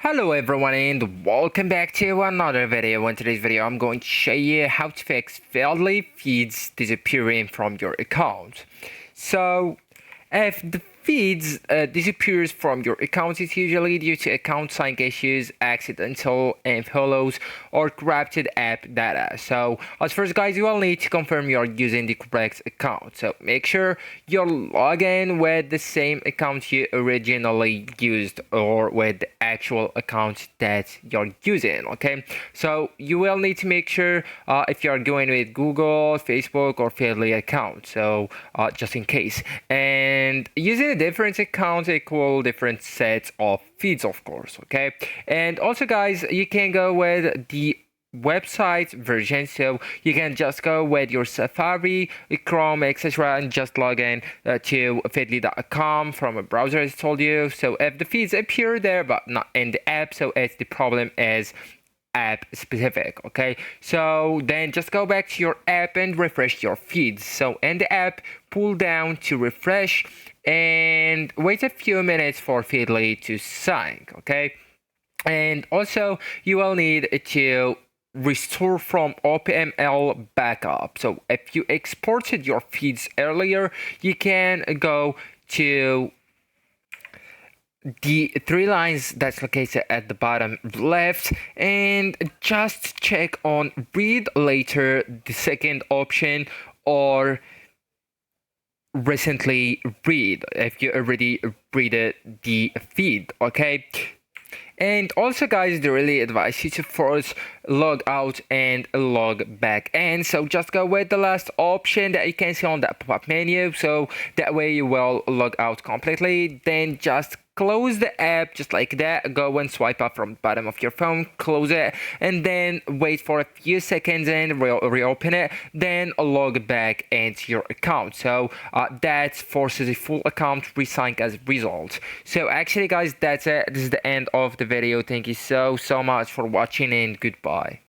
Hello everyone and welcome back to another video. In today's video I'm going to show you how to fix failed feeds disappearing from your account. So if the feeds disappears from your account, it's usually due to account sign issues, accidental unfollows, or corrupted app data. So as first guys, you will need to confirm you are using the correct account. So make sure you're logged in with the same account you originally used or with the actual account that you're using. Okay, so you will need to make sure if you're going with Google, Facebook, or Feedly account. So just in case, and using a different account equal different sets of feeds, of course. Okay, and also guys, you can go with the website version, so you can just go with your Safari, Chrome, etc., and just log in to feedly.com from a browser, as I told you. So if the feeds appear there but not in the app, so it's the problem is app specific. Okay, so then just go back to your app and refresh your feeds. So in the app, pull down to refresh and wait a few minutes for Feedly to sync. Okay, and also you will need to restore from OpenML backup. So if you exported your feeds earlier, you can go to the three lines that's located at the bottom left and just check on read later, the second option, or recently read if you already read the feed. Okay, and also guys, they really advise you to first log out and log back in. So just go with the last option that you can see on that pop-up menu, so that way you will log out completely. Then just close the app just like that. Go and swipe up from the bottom of your phone, close it, and then wait for a few seconds and reopen it. Then log back into your account. So that forces a full account resync as a result. So actually guys, that's it. This is the end of the video. Thank you so much for watching and goodbye.